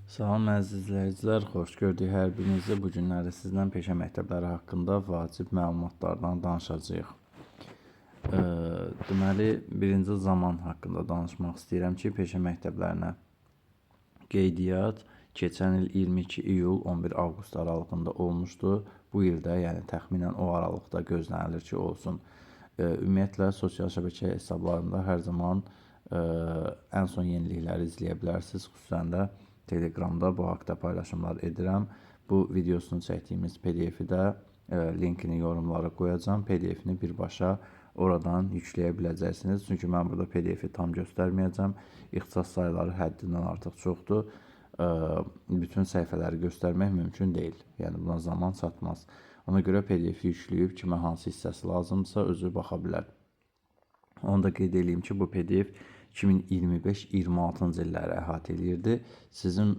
Salam əziz izləyicilər, xoş gördük hər birinizi. Bu günləri sizdən peşə məktəbləri haqqında vacib məlumatlardan danışacağıq. Deməli, birinci zaman haqqında danışmaq istəyirəm ki, peşə məktəblərinə qeydiyyat keçən il 22 iyul 11 avqust aralığında olmuşdu. Bu ildə, yəni təxminən o aralıqda gözlənilir ki, olsun. Ümumiyyətlə, sosial şəbəkə hesablarımda hər zaman ən son yenilikləri izləyə bilərsiniz. Xüsusən də Telegramda bu haqda paylaşımlar edirəm. Bu videosunu çəkdiyimiz PDF-i də linkini yorumlara qoyacağım. PDF-ni birbaşa oradan yükləyə biləcəksiniz. Çünki mən burada PDF-i tam göstərməyəcəm. İxtisas sayıları həddindən artıq çoxdur. Bütün səhifələri göstərmək mümkün deyil. Yəni buna zaman çatmaz. Ona görə PDF-i yükləyib kimə hansı hissəsi lazımdırsa özü baxa bilər. Onu da qeyd edeyim ki, bu PDF 2025-26-cı illəri əhatə edirdi. Sizin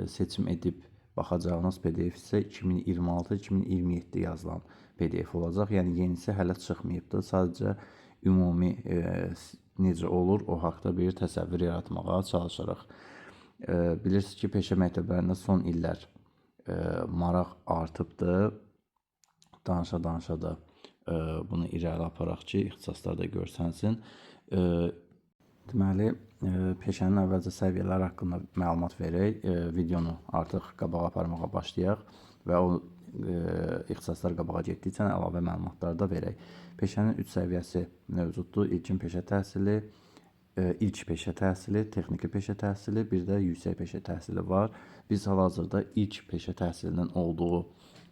seçim edib baxacağınız PDF isə 2026-2027 yazılan PDF olacaq. Yəni yenisi hələ çıxmayıbdır. Sadəcə ümumi necə olur, o haqda bir təsəvvür yaratmağa çalışırıq. Bilirsiniz ki, peşə məktəblərində son illər maraq artıbdır. Danışa-danışa da bunu irəli aparaq ki, ixtisaslarda görsənsin. Deməli, peşənin əvvəlcə səviyyələri haqqında məlumat verək. Videonu artıq qabağa aparmağa başlayaq və o ixtisaslar qabağa getdikcə əlavə məlumatlar da verək. Peşənin 3 səviyyəsi mövcuddur. İlkin peşə təhsili, ilk peşə təhsili, texniki peşə təhsili, bir də yüksək peşə təhsili var. Biz hal-hazırda ilk peşə təhsilinin olduğu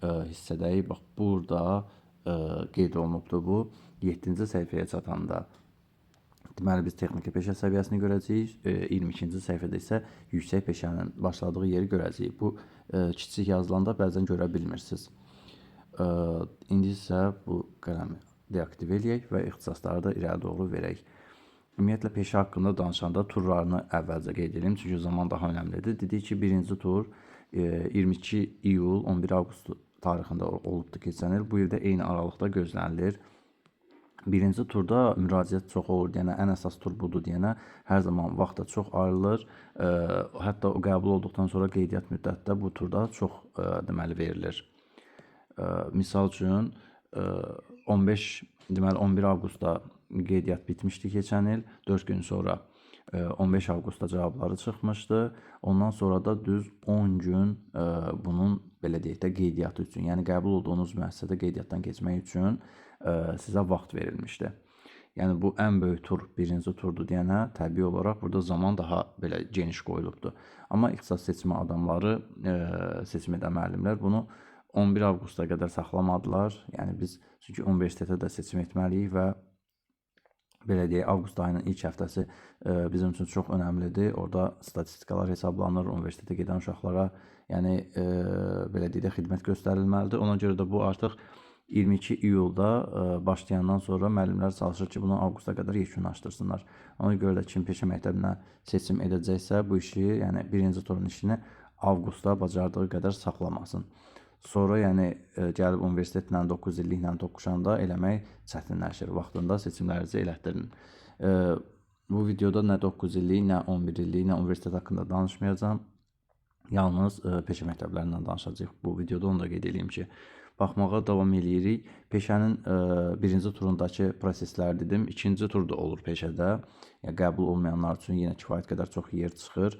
hissədəyik. Bax, burada qeyd olunubdur bu. 7-ci səhifəyə çatanda deməli, biz texniki peşə səviyyəsini görəcəyik. 22-ci səhifədə isə yüksək peşənin başladığı yeri görəcəyik. Bu kiçik yazılanda bəzən görə bilmirsiniz. İndi isə bu qələmi deaktiv eləyək və ixtisasları da irəli doğru verək. Ümumiyyətlə, peşə haqqında danışanda turlarını əvvəlcə qeyd edelim, çünki zaman daha önəmlidir. Dedik ki, birinci tur 22 iyul 11 avqust tarixində olubdur keçən il. Bu ildə eyni aralıqda gözlənilir. Birinci turda müraciət çox olur deyənə, ən əsas tur budur deyənə, hər zaman vaxt da çox ayrılır. Hətta o qəbul olduqdan sonra qeydiyyat müddəti də bu turda çox deməli verilir. Misal üçün 11 avqustda qeydiyyat bitmişdi keçən il. 4 gün sonra 15 avqustda cavabları çıxmışdı. Ondan sonra da düz 10 gün bunun belə deyək də qeydiyyatı üçün, yəni qəbul olduğunuz müəssisədə qeydiyyatdan keçmək üçün sizə vaxt verilmişdi. Yəni bu ən böyük tur birinci turdur deyənə, təbii olaraq burada zaman daha belə geniş qoyulubdur. Amma ixtisas seçimi adamları, seçim edən müəllimlər bunu 11 avqusta qədər saxlamadılar. Yəni biz çünki universitetə də seçim etməliyik və belə deyək, avqust ayının ilk həftəsi bizim üçün çox önəmlidir. Orada statistikalar hesablanır, universitetə gedən uşaqlara, yəni belə deyək də xidmət göstərilməlidir. Ona görə də bu artıq 22 iyulda başlayandan sonra müəllimlər çalışır ki, bunu avqusta qədər yekunlaşdırsınlar. Ona görə də kim peşə məktəbinə seçim edəcəksə, bu işi, yəni birinci turun işini avqusta bacardığı qədər saxlamasın. Sonra yəni gəlib universitetlə 9 illiklə toqquşanda eləmək çətinləşir. Vaxtında seçimlərinizi elətdirin. Bu videoda nə 9 illik, nə 11 illik, nə universitet haqqında danışmayacağam. Yalnız peşə məktəblərindən danışacağıq. Bu videoda onu da qeyd edeyim ki, baxmağa davam edirik. Peşənin birinci turundakı proseslər dedim. İkinci turda olur peşədə. Yəni, qəbul olmayanlar üçün yenə kifayət qədər çox yer çıxır.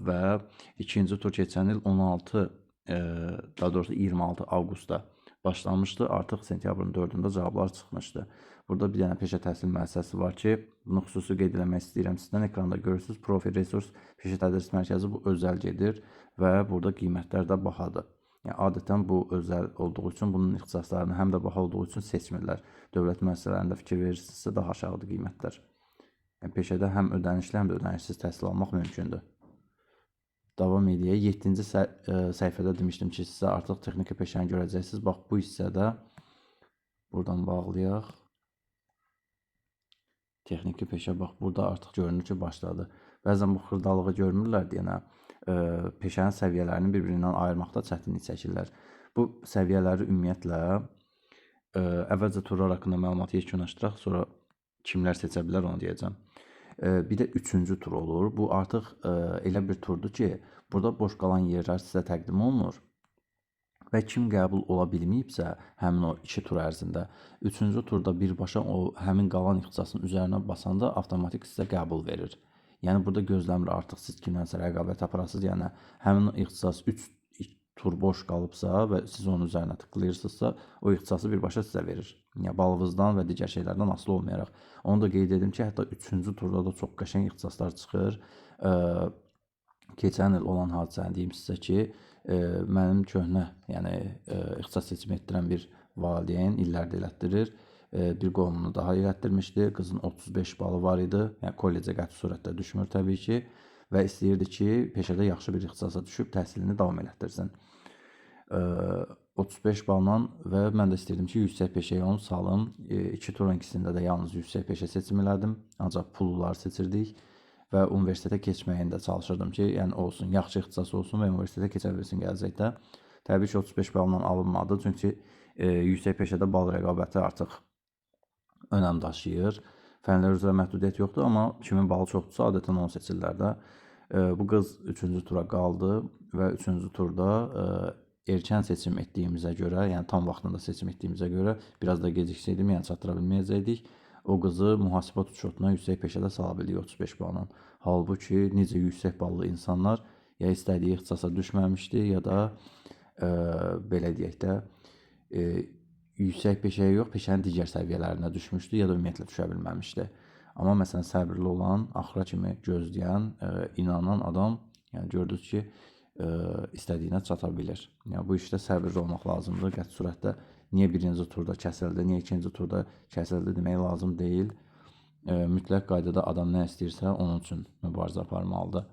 Və ikinci tur keçən il 26 avqustda başlamışdı. Artıq sentyabrın 4-də cavablar çıxmışdı. Burada bir dənə peşə təhsil müəssisəsi var ki, bunu xüsusi qeyd eləmək istəyirəm. Sizdən ekranda görürsünüz, Profi Resurs Peşə Tədris Mərkəzi bu özəl gedir və burada qiymətlər də bahadır. Yəni, adətən bu özəl olduğu üçün, bunun ixtisaslarını həm də baha olduğu üçün seçmirlər. Dövlət müəssisələrində fikir verirsinizsə daha aşağıdır qiymətlər. Yəni, peşədə həm ödənişli, həm də ödənişsiz təhsil almaq mümkündür. Davam edək. 7-ci səhifədə demişdim ki, sizə artıq texniki peşəni görəcəksiniz. Bax, bu hissədə buradan bağlayaq. Texniki peşə, bax, burada artıq görünür ki, başladı. Bəzən bu xırdalığı görmürlər deyənə, peşənin səviyyələrini bir-birindən ayırmaqda çətinlik çəkirlər. Bu səviyyələri ümumiyyətlə əvvəlcə turlar haqqında məlumatı yekunlaşdıraq, sonra kimlər seçə bilər onu deyəcəm. Bir də üçüncü tur olur. Bu artıq elə bir turdur ki, burada boş qalan yerlər sizə təqdim olunur və kim qəbul ola bilməyibsə, həmin o 2 tur ərzində, üçüncü turda birbaşa o həmin qalan ixtisasın üzərinə basanda avtomatik sizə qəbul verir. Yəni burada gözləmir artıq siz kimlənsə rəqabət aparasınız. Yəni həmin ixtisas 3 tur boş qalıbsa və siz onun üzərinə tıklayırsınızsa, o ixtisası birbaşa sizə verir. Yəni balınızdan və digər şeylərdən asılı olmayaraq. Onu da qeyd edim ki, hətta 3-cü turda da çox qəşəng ixtisaslar çıxır. Keçən il olan hadisəni deyim sizə ki, mənim köhnə, yəni ixtisas seçimi etdirən bir valideyn illərdir elətdirir. Bir qohumunu daha elətdirmişdi. Qızın 35 balı var idi. Yəni kollecə qəti surətdə düşmür təbii ki və istəyirdi ki, peşədə yaxşı bir ixtisasa düşüb təhsilini davam elətdirsin. 35 balla və mən də istəyirdim ki, yüksək peşəyə onu salım. 2 turun ikisində də yalnız yüksək peşə seçim elədim. Ancaq pullular seçirdik və universitetə keçməyin də çalışırdım ki, yəni olsun, yaxşı ixtisas olsun və universitetə keçə bilsin gələcəkdə. Təbii ki, 35 balla alınmadı, çünki yüksək peşədə bal rəqabəti artıq önəm daşıyır. Fənlər üzrə məhdudiyyət yoxdur, amma kimin balı çoxdursa, adətən onu seçirlər də. Bu qız 3-cü tura qaldı və 3-cü turda erkən seçim etdiyimizə görə, yəni tam vaxtında seçim etdiyimizə görə biraz da geciksəydim, yəni çatdıra bilməyəcəkdik. O qızı mühasibət uçotuna yüksək peşədə sala bildik 35 balla. Halbuki necə yüksək ballı insanlar ya istədiyi ixtisasa düşməmişdi, ya da belə deyək də yüksək peşəyə yox, peşənin digər səviyyələrinə düşmüşdü, ya da ümumiyyətlə düşə bilməmişdi. Amma məsələn səbirli olan, axıra kimi gözləyən, inanan adam, yəni gördünüz ki, istədiyinə çata bilir. Yəni bu işdə səbirli olmaq lazımdır. Qəti surətdə niyə birinci turda kəsildi, niyə ikinci turda kəsildi demək lazım deyil. Mütləq qaydada adam nə istəyirsə onun üçün mübarizə aparmalıdır.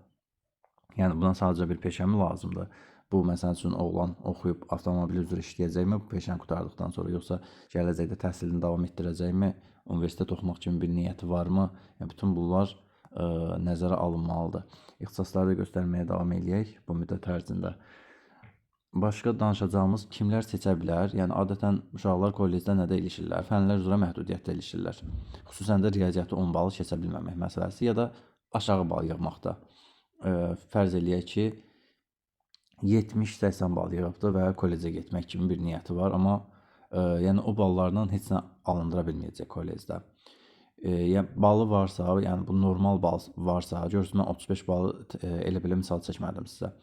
Yəni buna sadəcə bir peşəmi lazımdır? Bu, məsəl üçün, oğlan oxuyub avtomobil üzrə işləyəcəkmi bu peşəni qurtardıqdan sonra, yoxsa gələcəkdə təhsilini davam etdirəcəkmi, universitet oxumaq kimi bir niyyəti varmı? Yəni, bütün bunlar nəzərə alınmalıdır. İxtisasları da göstərməyə davam eləyək bu müddət ərzində. Başqa danışacağımız kimlər seçə bilər? Yəni, adətən uşaqlar kollecdə nədə ilişirlər? Fənlər üzrə məhdudiyyətdə ilişirlər. Xüsusən də riyaziyyatı 10 balı keçə bilməmək məsələsi, ya da aşağı bal yığmaqda. Fərz eləyək ki, 70-80 bal yığıbdır və kollecə getmək kimi bir niyyəti var, amma yəni o ballardan heç nə alındıra bilməyəcək kollecdə. Yəni balı varsa, yəni bu normal bal varsa, görürsünüz mən 35 balı elə belə misal çəkmədim sizə.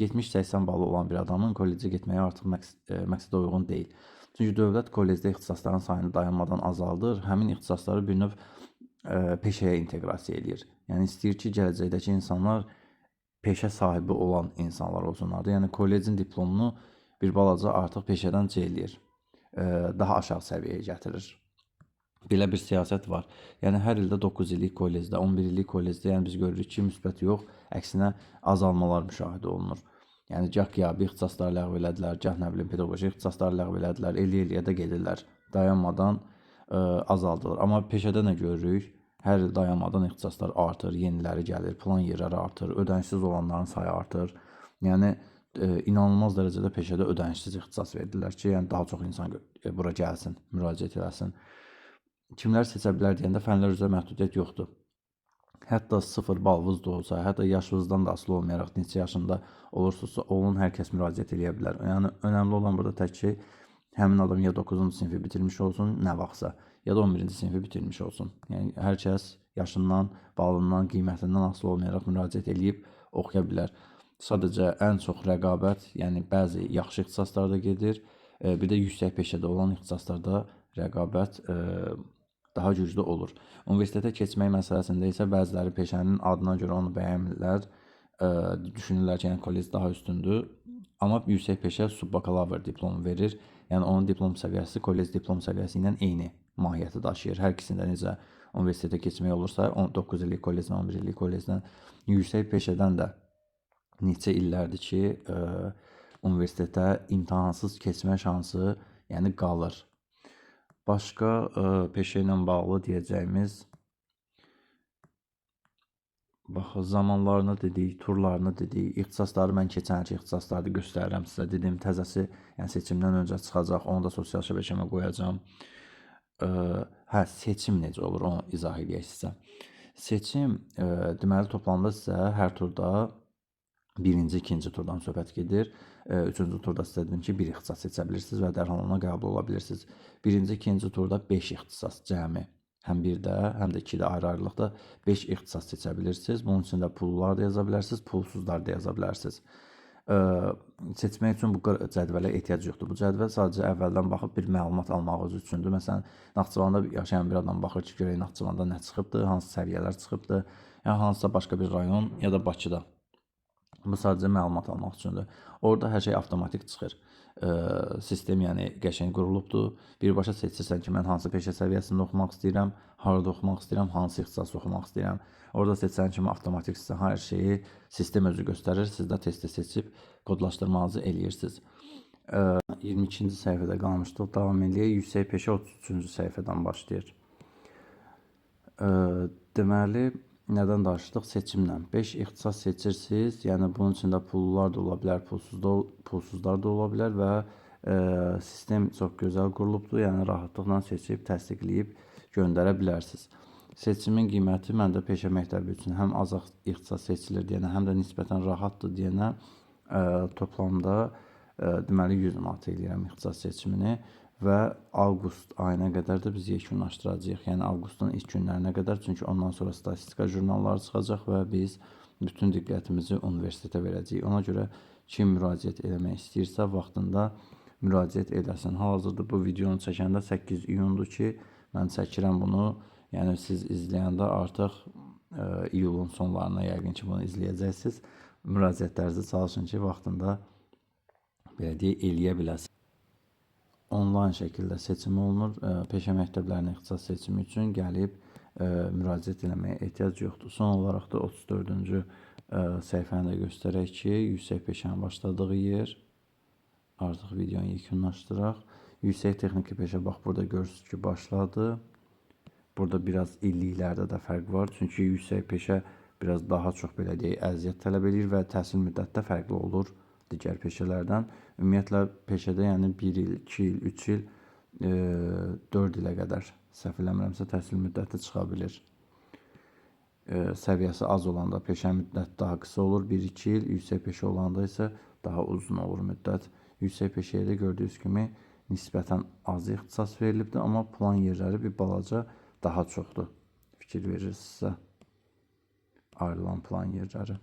70-80 balı olan bir adamın kollecə getməyə artıq məqsədə uyğun deyil. Çünki dövlət kollecdə ixtisasların sayını dayanmadan azaldır, həmin ixtisasları bir növ peşəyə inteqrasiya edir. Yəni istəyir ki, gələcəkdəki insanlar peşə sahibi olan insanlar olsunlar. Yəni kollecin diplomunu bir balaca artıq peşədən eləyir, daha aşağı səviyyəyə gətirir. Belə bir siyasət var. Yəni hər ildə 9 illik kollecdə, 11 illik kollecdə, yəni biz görürük ki, müsbət yox, əksinə azalmalar müşahidə olunur. Yəni gah qiyabi ixtisasları ləğv elədilər, gah nə bilim pedaqoji ixtisasları ləğv elədilər, eləyə də gedirlər. Dayanmadan azaldılır. Amma peşədə nə görürük? Hər il dayanmadan ixtisaslar artır, yeniləri gəlir, plan yerləri artır, ödənişsiz olanların sayı artır. Yəni inanılmaz dərəcədə peşədə ödənişsiz ixtisas verirlər ki, yəni daha çox insan bura gəlsin, müraciət eləsin. Kimlər seçə bilər deyəndə fənlər üzrə məhdudiyyət yoxdur. Hətta 0 balınız da olsa, hətta yaşınızdan da asılı olmayaraq neçə yaşında olursunuzsa, olun, hər kəs müraciət eləyə bilər. Yəni önəmli olan burada tək ki, həmin adam ya 9-cu sinfi bitirmiş olsun, nə vaxtsa, ya da 11-ci sinfi bitirmiş olsun. Yəni hər kəs yaşından, balından, qiymətindən asılı olmayaraq müraciət eləyib oxuya bilər. Sadəcə ən çox rəqabət, yəni bəzi yaxşı ixtisaslarda gedir, bir də yüksək peşədə olan ixtisaslarda rəqabət daha güclü olur. Universitetə keçmək məsələsində isə bəziləri peşənin adına görə onu bəyənmirlər, düşünürlər ki, yəni kollec daha üstündür. Amma yüksək peşə subbakalavr diplomu verir. Yəni onun diplom səviyyəsi kollec diplom səviyyəsi ilə eyni mahiyyəti daşıyır. Hər ikisində necə universitetə keçmək olursa, 9 illik kollecdən, 11 illik kollecdən, yüksək peşədən də neçə illərdir ki, universitetə imtahansız keçmə şansı yəni qalır. Başqa peşə ilə bağlı deyəcəyimiz zamanlarını dedik, turlarını dedik, ixtisasları mən keçən ilki ixtisasları göstərirəm sizə, dedim təzəsi, yəni seçimdən öncə çıxacaq, onu da sosial şəbəkəmə qoyacağam. Hə, seçim necə olur, onu izah edək sizə. Seçim deməli toplamda sizə hər turda birinci, ikinci turdan söhbət gedir. Üçüncü turda sizə dedim ki, bir ixtisas seçə bilirsiniz və dərhal ona qəbul ola bilirsiniz. Birinci, ikinci turda 5 ixtisas cəmi. Həm birdə, həm də ikidə ayrı-ayrılıqda 5 ixtisas seçə bilirsiniz. Bunun içində pullular da yaza bilərsiniz, pulsuzlar da yaza bilərsiniz. Seçmək üçün bu cədvələ ehtiyac yoxdur. Bu cədvəl sadəcə əvvəldən baxıb bir məlumat almağınız üçündür. Məsələn, Naxçıvanda yaşayan bir adam baxır ki, görək Naxçıvanda nə çıxıbdır, hansı səviyyələr çıxıbdır, ya hansısa başqa bir rayon ya da Bakıda. Bu sadəcə məlumat almaq üçündür. Orada hər şey avtomatik çıxır. Sistem yəni qəşəng qurulubdur. Birbaşa seçirsən ki, mən hansı peşə səviyyəsində oxumaq istəyirəm, harda oxumaq istəyirəm, hansı ixtisas oxumaq istəyirəm. Orada seçsən kimi avtomatik sizə hər şeyi sistem özü göstərir. Siz də testi seçib kodlaşdırmanızı eləyirsiniz. 22-ci səhifədə qalmışdıq. Davam eləyək. Yüksək peşə 33-cü səhifədən başlayır. Deməli, nədən danışdıq? Seçimdən. 5 ixtisas seçirsiniz. Yəni bunun içində pullular da ola bilər, pulsuzlar da ola bilər və sistem çox gözəl qurulubdur. Yəni rahatlıqla seçib, təsdiqləyib göndərə bilərsiniz. Seçimin qiyməti məndə peşə məktəbi üçün həm az ixtisas seçilir deyənə, həm də nisbətən rahatdır deyənə toplamda deməli 100 manat eləyirəm ixtisas seçimini və avqust ayına qədər də biz yekunlaşdıracağıq. Yəni avqustun ilk günlərinə qədər, çünki ondan sonra statistika jurnalları çıxacaq və biz bütün diqqətimizi universitetə verəcəyik. Ona görə kim müraciət eləmək istəyirsə vaxtında müraciət edəsin. Hal-hazırda bu videonu çəkəndə 8 iyundur ki, mən çəkirəm bunu. Yəni siz izləyəndə artıq iyulun sonlarına yəqin ki, bunu izləyəcəksiniz. Müraciətlərinizi çalışın ki, vaxtında belə deyək, eləyə biləsiniz. Onlayn şəkildə seçim olunur. Peşə məktəblərinin ixtisas seçimi üçün gəlib müraciət eləməyə ehtiyac yoxdur. Son olaraq da 34-cü səhifəni də göstərək ki, yüksək peşənin başladığı yer. Artıq videonu yekunlaşdıraq. Yüksək texniki peşə, bax, burada görürsünüz ki, başladı. Burada biraz illiklərdə də fərq var. Çünki yüksək peşə biraz daha çox belə deyək, əziyyət tələb edir və təhsil müddəti də fərqli olur digər peşələrdən. Ümumiyyətlə peşədə yəni 1 il, 2 il, 3 il, 4 ilə qədər səhv eləmirəmsə təhsil müddəti çıxa bilir. Səviyyəsi az olanda peşə müddəti daha qısa olur, 1-2 il, yüksək peşə olanda isə daha uzun olur müddət. Yüksək peşəyə də gördüyünüz kimi nisbətən az ixtisas verilibdir, amma plan yerləri bir balaca daha çoxdur. Fikir verirsinizsə ayrılan plan yerləri.